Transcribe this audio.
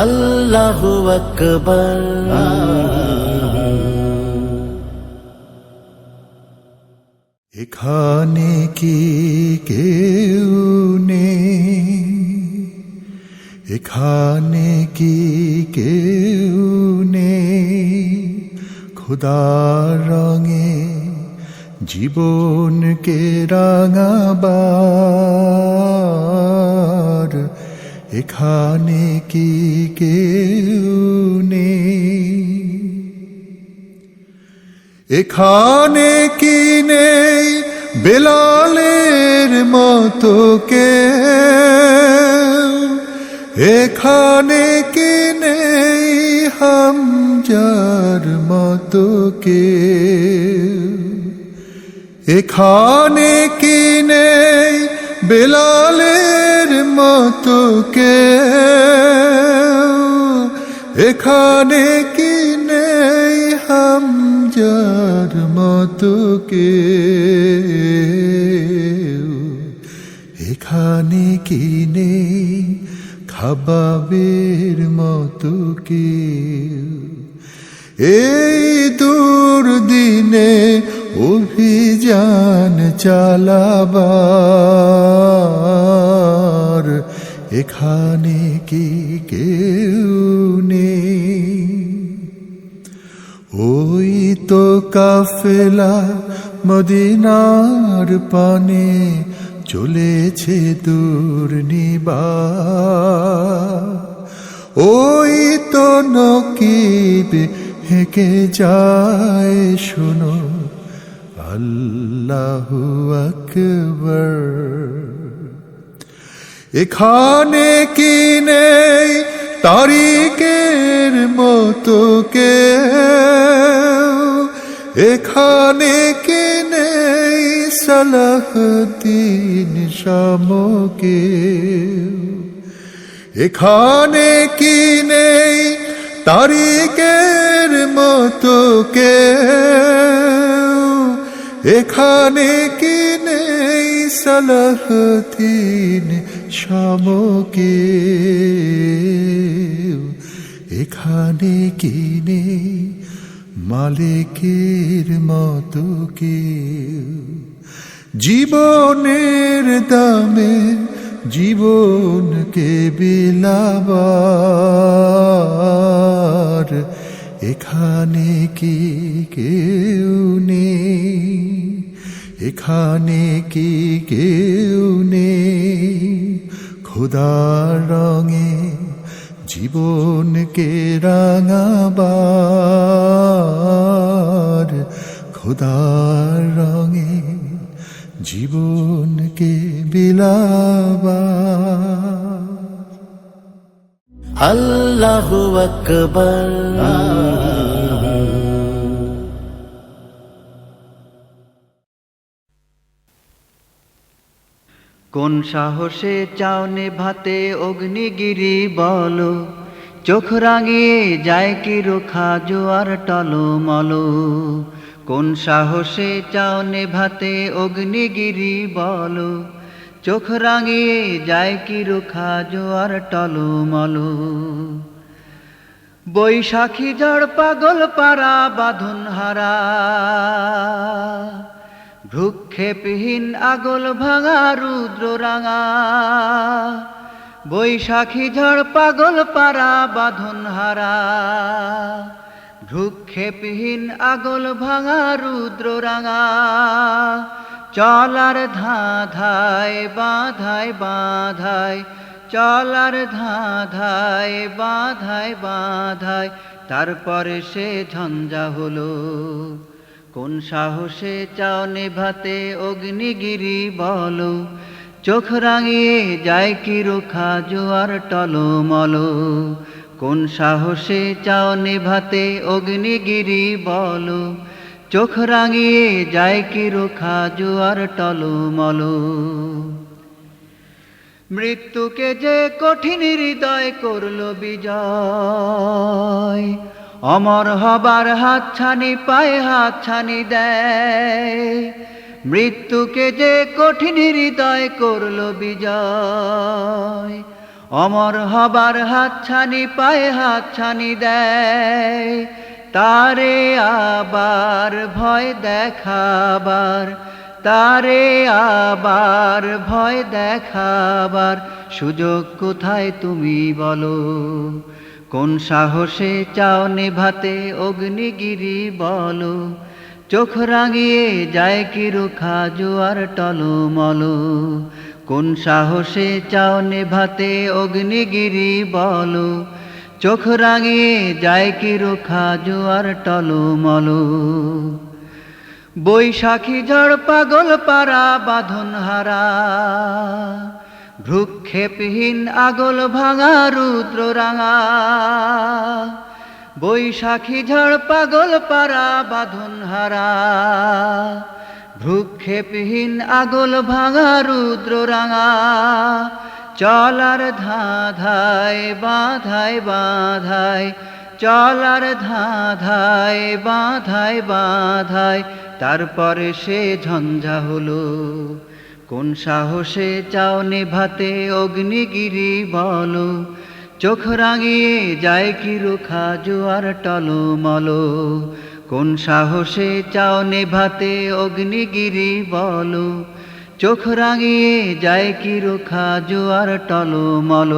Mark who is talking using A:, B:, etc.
A: আল্লাহু আকবার।
B: এখানে কি কেউ নেই, এখানে কি কেউ নেই, খোদার রঙে জীবনকে রাঙাবার। এখানে কি কেউ নেই, এখানে কি নেই বেলালের মতো কেউ, এখানে কি নেই হামজার মতো কেউ, এখানে কি নেই বেলালের মতো কেউ, এখানে কি নেই হামজার মতো কেউ, এখানে কি নেই খাবাবের মতো কেউ। এই দুর্দিনে অভিযান চালাবার, এখানে কি কেউ নেই। ওই তো কাফেলা মদিনার পানে চলেছে দুর্নিবার, ওই তো নকিব হেঁকে যায় শোনো আল্লাহু আকবার। এখানে কি নেই তারিকের মতো কেউ, এখানে কি নেই সালাহদ্দিন শামো কেউ, এখানে কি নেই তারিকের মতো কেউ, এখানে কি নেই সালাহদ্দিন শামো কেউ, এখানে কি নেই মালিকের মতো কেউ। জীবনের দামে জীবনকে বিলাবার, এখানে কি কেউ নেই, এখানে কি কেউ নেই খোদার রঙে জীবনকে রাঙাবার, খোদার রঙে জীবনকে বিলাবার।
A: আল্লাহু আকবার।
C: কোন সাহসে চাও নেভাতে অগ্নিগিরি বলো, চোখ রাঙিয়ে যায় কি রোখা জোয়ার টলমলো। কোন সাহসে চাও নেভাতে অগ্নিগিরি বলো, চোখ রাঙিয়ে যায় কি রোখা জোয়ার টলমলো। বৈশাখী ঝড় পাগল পারা বাঁধন হারা, ভ্রুক্ষেপহীন আগল ভাঙা রুদ্র রাঙা। বৈশাখী ঝড় পাগল পারা বাঁধন হারা, ভ্রুক্ষেপহীন আগল ভাঙা রুদ্র রাঙা। চলার ধাঁধায় বাঁধায় বাঁধায়, চলার ধাঁধায় বাঁধায় বাঁধায়, তারপরে সে ঝঞ্ঝা হলো। কোন সাহসে চাও নেভাতে অগ্নিগিরি বলো, চোখ রাঙিয়ে যায় কি রোখা জোয়ার টলমলো। কোন সাহসে চাও নেভাতে অগ্নিগিরি বলো, চোখ রাঙিয়ে যায় কি রোখা জোয়ার টলমলো। মৃত্যুকে যে কঠিন হৃদয় করলো বিজয়, অমর হবার হাতছানি পায়ে হাতছানি দেয়। মৃত্যুকে যে কঠিন হৃদয় করলো বিজয়, অমর হবার হাতছানি পায়ে হাতছানি দেয়, তারে আবার ভয় দেখাবার, তারে আবার ভয় দেখাবার সুযোগ কোথায় তুমি বলো? কোন সাহসে চাও নেভাতে অগ্নিগিরি বলো? চোখ রাঙিয়ে যায় কি রুখা জোয়ার টলমল? কোন সাহসে চাও নেভাতে অগ্নিগিরি বলো? চোখ রাঙিয়ে যায় কি রুখা জোয়ার টলমল? বৈশাখী ঝড় পাগল পারা বাঁধন হারা, ভ্রুক্ষেপহীন আগল ভাঙা রুদ্র রাঙা। বৈশাখী ঝড় পাগল পারা বাঁধন হারা, ভ্রুক্ষেপহীন আগল ভাঙা রুদ্র রাঙা। চলার ধাঁধায় বাঁধায় বাঁধায়, চলার ধাঁধায় বাঁধায় বাঁধায়, তারপরে সে ঝঞ্ঝা হলো। কোন সাহসে চাও নেভাতে অগ্নিগিরি বলো? চোখ রাঙিয়ে যায় কি রুখা জোয়ার টলমল? কোন সাহসে চাও নেভাতে অগ্নিগিরি বলো? চোখ রাঙিয়ে যায় কি রুখা জোয়ার টলমল?